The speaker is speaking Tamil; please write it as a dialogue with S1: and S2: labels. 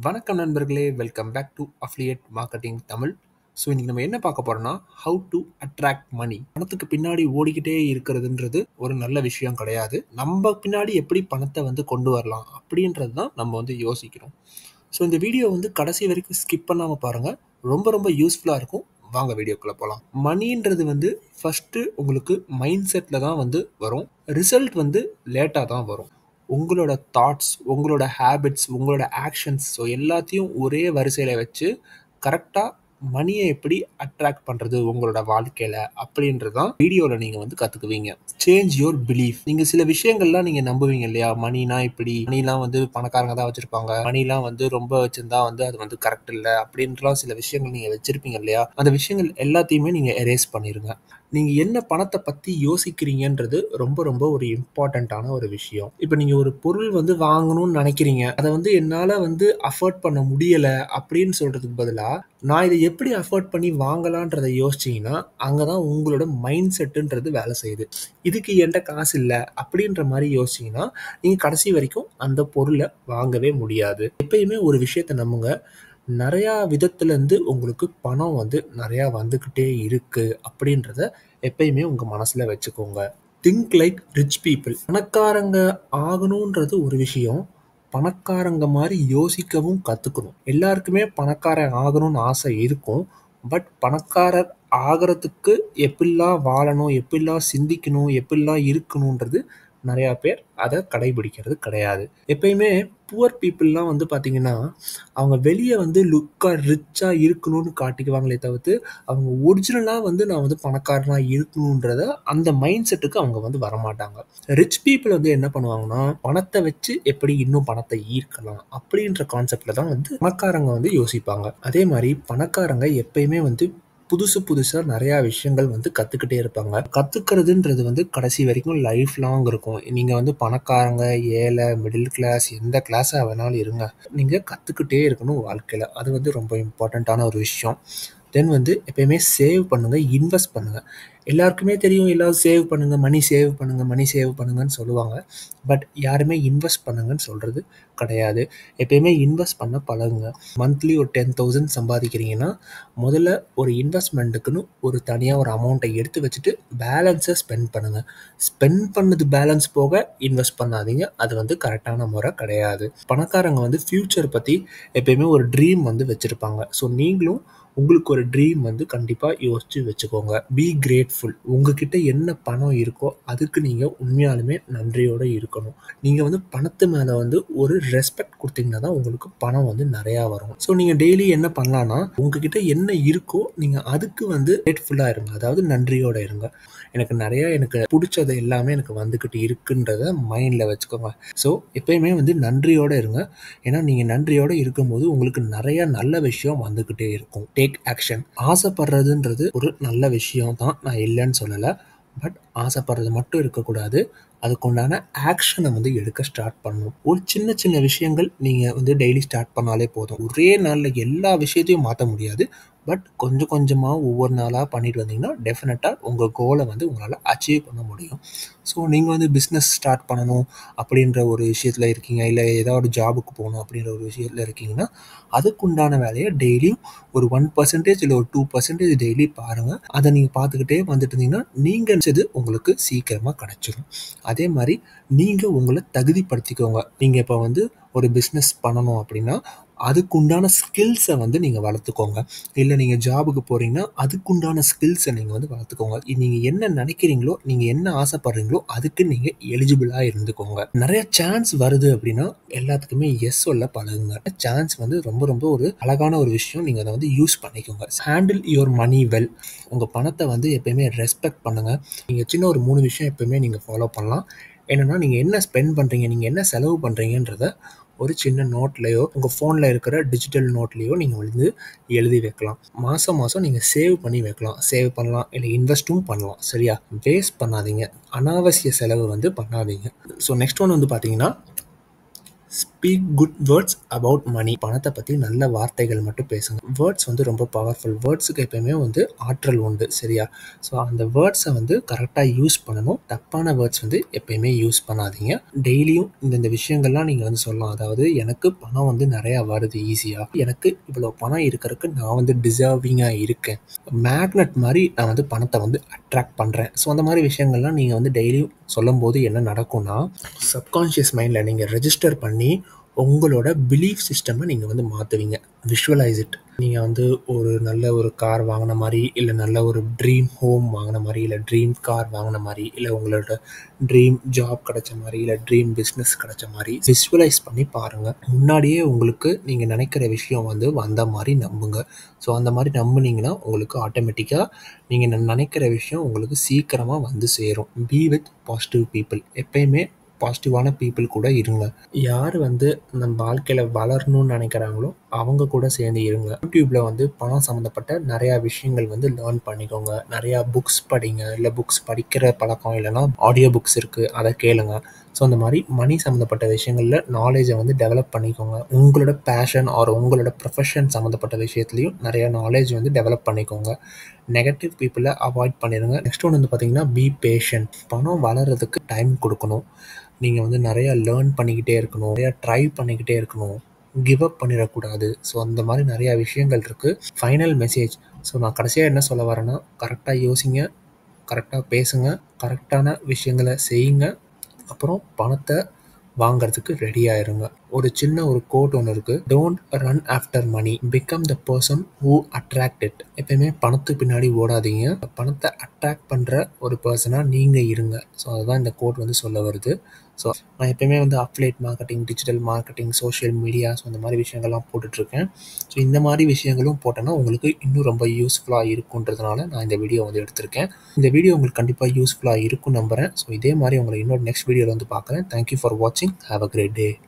S1: வணக்கம் நண்பர்களே, welcome back to affiliate marketing Tamil. So இன்றைக்கி நம்ம என்ன பார்க்க போகிறோம்னா, ஹவு டு அட்ராக்ட் மணி. பணத்துக்கு பின்னாடி ஓடிக்கிட்டே இருக்கிறதுன்றது ஒரு நல்ல விஷயம் கிடையாது. நம்ம பின்னாடி எப்படி பணத்தை கொண்டு வரலாம் அப்படின்றது தான் நம்ம யோசிக்கணும். ஸோ இந்த வீடியோ கடைசி வரைக்கும் ஸ்கிப் பண்ணாமல் பாருங்கள், ரொம்ப ரொம்ப யூஸ்ஃபுல்லாக இருக்கும். வாங்க வீடியோக்குள்ளே போகலாம். மணின்றது ஃபஸ்ட்டு உங்களுக்கு மைண்ட் செட்டில் தான் வரும். ரிசல்ட் லேட்டாக தான் வரும். உங்களோட தாட்ஸ், உங்களோட ஹேபிட்ஸ், உங்களோட ஆக்ஷன்ஸ் ஸோ எல்லாத்தையும் ஒரே வரிசையில் வச்சு கரெக்டாக மணியை எப்படி அட்ராக்ட் பண்ணுறது உங்களோட வாழ்க்கையில் அப்படின்றது தான் வீடியோவில் நீங்கள் கற்றுக்குவீங்க. Change your belief. நீங்கள் சில விஷயங்கள்லாம் நீங்கள் நம்புவீங்க இல்லையா? மணினா இப்படி, மணிலாம் பணக்காரங்க தான் வச்சுருப்பாங்க, மணிலாம் ரொம்ப வச்சுருந்தா அது கரெக்ட் இல்லை அப்படின்ட்டுலாம் சில விஷயங்கள் நீங்கள் வச்சுருப்பீங்க இல்லையா? அந்த விஷயங்கள் எல்லாத்தையுமே நீங்கள் எரேஸ் பண்ணிடுங்க. நீங்கள் என்ன பணத்தை பற்றி யோசிக்கிறீங்கன்றது ரொம்ப ரொம்ப ஒரு இம்பார்ட்டண்ட்டான ஒரு விஷயம். இப்போ நீங்கள் ஒரு பொருள் வாங்கணும்னு நினைக்கிறீங்க, அதை என்னால் அஃபோர்ட் பண்ண முடியலை அப்படின்னு சொல்கிறதுக்கு பதிலாக நான் இதை எப்படி அஃபோர்ட் பண்ணி வாங்கலான்றதை யோசிச்சிங்கன்னா அங்கே தான் உங்களோட மைண்ட் செட்டுன்றது வேலை செய்யுது. இதுக்கு என்கிட்ட காசு இல்லை அப்படின்ற மாதிரி யோசிச்சிங்கன்னா நீங்கள் கடைசி வரைக்கும் அந்த பொருளை வாங்கவே முடியாது. எப்பயுமே ஒரு விஷயத்தை நம்புங்க, நிறையா விதத்துலேருந்து உங்களுக்கு பணம் நிறையா வந்துக்கிட்டே இருக்குது அப்படின்றத எப்பயுமே உங்கள் மனசில் வச்சுக்கோங்க. Think like rich people. பணக்காரங்க ஆகணுன்றது ஒரு விஷயம், பணக்காரங்க மாதிரி யோசிக்கவும் கற்றுக்கணும். எல்லாருக்குமே பணக்காரன் ஆகணும்னு ஆசை இருக்கும். பட் பணக்காரர் ஆகிறதுக்கு எப்படிலாம் வாழணும், எப்படிலாம் சிந்திக்கணும், எப்படிலாம் இருக்கணுன்றது நிறையா பேர் அதை கடைபிடிக்கிறது கிடையாது. எப்பயுமே புவர் பீப்புளெலாம் பார்த்தீங்கன்னா அவங்க வெளியே லுக்காக ரிச்சாக இருக்கணும்னு காட்டிக்குவாங்களே தவிர்த்து அவங்க ஒரிஜினலாக நான் பணக்காரனாக இருக்கணுன்றத அந்த மைண்ட் செட்டுக்கு அவங்க வரமாட்டாங்க. ரிச் பீப்புள் என்ன பண்ணுவாங்கன்னா, பணத்தை வச்சு எப்படி இன்னும் பணத்தை ஈர்க்கலாம் அப்படின்ற கான்செப்டில் தான் பணக்காரங்க யோசிப்பாங்க. அதே மாதிரி பணக்காரங்க எப்பயுமே புதுசு புதுசாக நிறையா விஷயங்கள் கற்றுக்கிட்டே இருப்பாங்க. கற்றுக்கிறதுன்றது கடைசி வரைக்கும் லைஃப் லாங் இருக்கும். நீங்கள் பணக்காரங்க, ஏழை, மிடில் கிளாஸ், எந்த கிளாஸாக வேணாலும் இருங்க, நீங்கள் கற்றுக்கிட்டே இருக்கணும் வாழ்க்கையில். அது ரொம்ப இம்பார்ட்டண்ட்டான ஒரு விஷயம். தென் எப்பயுமே சேவ் பண்ணுங்கள், இன்வெஸ்ட் பண்ணுங்கள். எல்லாருக்குமே தெரியும், எல்லோரும் சேவ் பண்ணுங்கள், மணி சேவ் பண்ணுங்கள், மணி சேவ் பண்ணுங்கன்னு சொல்லுவாங்க. பட் யாருமே இன்வெஸ்ட் பண்ணுங்கன்னு சொல்கிறது கிடையாது. எப்பயுமே இன்வெஸ்ட் பண்ண பழகுங்க. மந்த்லி ஒரு 10,000 சம்பாதிக்கிறீங்கன்னா முதல்ல ஒரு இன்வெஸ்ட்மெண்ட்டுக்குன்னு ஒரு தனியாக ஒரு அமௌண்ட்டை எடுத்து வச்சுட்டு பேலன்ஸை ஸ்பெண்ட் பண்ணுங்கள். ஸ்பெண்ட் பண்ணது பேலன்ஸ் போக இன்வெஸ்ட் பண்ணாதீங்க. அது கரெக்டான முறை கிடையாது. பணக்காரங்க ஃப்யூச்சர் பற்றி எப்பயுமே ஒரு ட்ரீம் வச்சுருப்பாங்க. ஸோ நீங்களும் உங்களுக்கு ஒரு ட்ரீம் கண்டிப்பாக யோசித்து வச்சுக்கோங்க. Be grateful. உங்ககிட்ட என்ன பணம் இருக்கோ அதுக்கு நீங்கள் உண்மையாலுமே நன்றியோடு இருக்கணும். நீங்கள் பணத்து மேலே ஒரு ரெஸ்பெக்ட் கொடுத்தீங்கன்னா தான் உங்களுக்கு பணம் நிறையா வரும். ஸோ நீங்கள் டெய்லி என்ன பண்ணலான்னா, உங்ககிட்ட என்ன இருக்கோ நீங்கள் அதுக்கு கிரேட்ஃபுல்லாக இருங்க, அதாவது நன்றியோடு இருங்க. எனக்கு பிடிச்சது எல்லாமே எனக்கு வந்துக்கிட்டு இருக்குன்றத மைண்டில் வச்சுக்கோங்க. ஸோ எப்பயுமே நன்றியோடு இருங்க. ஏன்னா நீங்கள் நன்றியோடு இருக்கும்போது உங்களுக்கு நிறையா நல்ல விஷயம் வந்துக்கிட்டே இருக்கும். Take action. ஆசைப்படுறதுன்றது ஒரு நல்ல விஷயம் தான், நான் இல்லைன்னு சொல்லலை. பட் ஆசைப்படுறது மட்டும் இருக்கக்கூடாது, அதுக்குண்டான ஆக்ஷனை எடுக்க ஸ்டார்ட் பண்ணணும். ஒரு சின்ன சின்ன விஷயங்கள் நீங்கள் டெய்லி ஸ்டார்ட் பண்ணாலே போதும். ஒரே நாளில் எல்லா விஷயத்தையும் மாற்ற முடியாது. பட் கொஞ்சம் கொஞ்சமாக ஒவ்வொரு நாளாக பண்ணிட்டு வந்தீங்கன்னா டெஃபினட்டாக உங்கள் கோலை உங்களால் அச்சீவ் பண்ண முடியும். ஸோ நீங்கள் பிஸ்னஸ் ஸ்டார்ட் பண்ணணும் அப்படின்ற ஒரு விஷயத்தில் இருக்கீங்க, இல்லை ஏதாவது ஜாபுக்கு போகணும் அப்படின்ற ஒரு விஷயத்தில் இருக்கீங்கன்னா அதுக்குண்டான வேலையை டெய்லியும் ஒரு 1% இல்லை ஒரு 2% டெய்லி பாருங்கள். அதை நீங்கள் பார்த்துக்கிட்டே வந்துட்டு இருந்தீங்கன்னா நீங்கள் உங்களுக்கு சீக்கிரமாக கிடச்சிடும். அதே மாதிரி நீங்கள் உங்களை தகுதிப்படுத்திக்கோங்க. நீங்கள் இப்போ ஒரு பிஸ்னஸ் பண்ணணும் அப்படின்னா அதுக்குண்டான ஸ்கில்ஸை நீங்கள் வளர்த்துக்கோங்க. இல்லை நீங்கள் ஜாபுக்கு போகிறீங்கன்னா அதுக்குண்டான ஸ்கில்ஸை நீங்கள் வளர்த்துக்கோங்க. நீங்கள் என்ன நினைக்கிறீங்களோ, நீங்கள் என்ன ஆசைப்படுறீங்களோ அதுக்கு நீங்கள் எலிஜிபிளாக இருந்துக்கோங்க. நிறைய சான்ஸ் வருது அப்படின்னா எல்லாத்துக்குமே எஸ் சொல்ல பழகுங்க. சான்ஸ் ரொம்ப ரொம்ப ஒரு அழகான ஒரு விஷயம். நீங்கள் அதை யூஸ் பண்ணிக்கோங்க. Handle your money well. உங்கள் பணத்தை எப்பயுமே ரெஸ்பெக்ட் பண்ணுங்கள். நீங்கள் சின்ன ஒரு 3 விஷயம் எப்பயுமே நீங்கள் ஃபாலோ பண்ணலாம். என்னென்னா, நீங்கள் என்ன ஸ்பெண்ட் பண்ணுறீங்க, நீங்கள் என்ன செலவு பண்ணுறீங்கன்றத ஒரு சின்ன நோட்லேயோ உங்கள் ஃபோனில் இருக்கிற டிஜிட்டல் நோட்லேயோ நீங்கள் எழுதி வைக்கலாம். மாதம் மாதம் நீங்கள் சேவ் பண்ணி வைக்கலாம். சேவ் பண்ணலாம், இல்லை இன்வெஸ்ட்டும் பண்ணலாம். சரியா? வேஸ்ட் பண்ணாதீங்க, அனாவசிய செலவு பண்ணாதீங்க. ஸோ நெக்ஸ்ட் ஒன் பார்த்தீங்கன்னா speak good words about money. பணத்தை பற்றி நல்ல வார்த்தைகள் மட்டும் பேசுங்க. வேர்ட்ஸ் வந்து ரொம்ப பவர்ஃபுல். வேர்ட்ஸுக்கு எப்பயுமே வந்து ஆற்றல் உண்டு, சரியா? ஸோ அந்த வேர்ட்ஸை வந்து கரெக்டாக யூஸ் பண்ணணும். தப்பான வேர்ட்ஸ் வந்து எப்பயுமே யூஸ் பண்ணாதீங்க. டெய்லியும் இந்த விஷயங்கள்லாம் நீங்கள் வந்து சொல்லலாம். அதாவது எனக்கு பணம் வந்து நிறையா வருது ஈஸியாக, எனக்கு இவ்வளோ பணம் இருக்கிறதுக்கு நான் வந்து டிசர்விங்காக இருக்கேன், மேக்னெட் மாதிரி நான் வந்து பணத்தை வந்து அட்ராக்ட் பண்ணுறேன். ஸோ அந்த மாதிரி விஷயங்கள்லாம் நீங்கள் வந்து டெய்லியும் சொல்லும்போது என்ன நடக்கும்னா, சப்கான்ஷியஸ் மைண்டில் நீங்கள் ரெஜிஸ்டர் பண்ணி உங்களோட பிலீஃப் சிஸ்டமை நீங்கள் வந்து மாற்றுவீங்க. Visualise it. நீங்கள் வந்து ஒரு நல்ல ஒரு கார் வாங்கின மாதிரி, இல்லை நல்ல ஒரு ட்ரீம் ஹோம் வாங்கின மாதிரி, இல்லை ட்ரீம் கார் வாங்கின மாதிரி, இல்லை உங்களோட ட்ரீம் ஜாப் கிடைச்ச மாதிரி, இல்லை ட்ரீம் பிஸ்னஸ் கிடைச்ச மாதிரி விஷுவலைஸ் பண்ணி பாருங்கள். முன்னாடியே உங்களுக்கு நீங்கள் நினைக்கிற விஷயம் வந்து வந்த மாதிரி நம்புங்க. ஸோ அந்த மாதிரி நம்புனீங்கன்னா உங்களுக்கு ஆட்டோமேட்டிக்காக நீங்கள் நினைக்கிற விஷயம் உங்களுக்கு சீக்கிரமாக வந்து சேரும். Be with positive people. எப்பயுமே பாசிட்டிவான பீப்புள் கூட இருங்க. யார் வந்து நம்ம வாழ்க்கையில் வளரணும்னு நினைக்கிறாங்களோ அவங்க கூட சேர்ந்து இருங்க. யூடியூப்பில் வந்து பணம் சம்மந்தப்பட்ட நிறையா விஷயங்கள் வந்து லேர்ன் பண்ணிக்கோங்க. நிறையா புக்ஸ் படிங்க. இல்லை புக்ஸ் படிக்கிற பழக்கம் இல்லைன்னா ஆடியோ புக்ஸ் இருக்குது, அதை கேளுங்க. ஸோ அந்த மாதிரி மணி சம்மந்தப்பட்ட விஷயங்களில் நாலேஜை வந்து டெவலப் பண்ணிக்கோங்க. உங்களோட பேஷன் ஆர் உங்களோட ப்ரொஃபஷன் சம்மந்தப்பட்ட விஷயத்துலையும் நிறையா நாலேஜ் வந்து டெவலப் பண்ணிக்கோங்க. நெகட்டிவ் பீப்புளை அவாய்ட் பண்ணிடுங்க. நெக்ஸ்ட் ஒன்று வந்து பார்த்திங்கன்னா, பி பேஷண்ட். பணம் வளர்கிறதுக்கு டைம் கொடுக்கணும். நீங்கள் வந்து நிறையா லேர்ன் பண்ணிக்கிட்டே இருக்கணும், நிறையா ட்ரை பண்ணிக்கிட்டே இருக்கணும், கிவ் அப் பண்ணிடக்கூடாது. ஸோ அந்த மாதிரி நிறையா விஷயங்கள் இருக்குது. Final message. ஸோ நான் கடைசியாக என்ன சொல்ல வரேன்னா, கரெக்டாக யோசிங்க, கரெக்டாக பேசுங்க, கரெக்டான விஷயங்களை செய்யுங்க, அப்புறம் பணத்தை வாங்கிறதுக்கு ரெடியாக இருங்க. ஒரு சின்ன ஒரு கோட் ஒன்று இருக்குது. Don't run after money, become the person who attract it. எப்பயுமே பணத்துக்கு பின்னாடி ஓடாதீங்க, பணத்தை அட்ராக்ட் பண்ணுற ஒரு பர்சனாக நீங்கள் இருங்க. ஸோ அதுதான் இந்த கோட் வந்து சொல்ல வருது. ஸோ நான் எப்பயுமே வந்து affiliate marketing, digital marketing, social media, so இந்த மாதிரி விஷயங்கள்லாம் போட்டுட்ருக்கேன். ஸோ இந்த மாதிரி விஷயங்களும் போட்டேன்னா உங்களுக்கு இன்னும் ரொம்ப யூஸ்ஃபுல்லாக இருக்குன்றதுனால நான் இந்த வீடியோ வந்து எடுத்திருக்கேன். இந்த வீடியோ உங்களுக்கு கண்டிப்பாக யூஸ்ஃபுல்லாக இருக்கும்னு நம்புகிறேன். ஸோ இதே மாதிரி உங்களை இன்னொரு நெக்ஸ்ட் வீடியோவில் வந்து பார்க்குறேன். தேங்க்யூ ஃபார் வாட்சிங். Have a great day.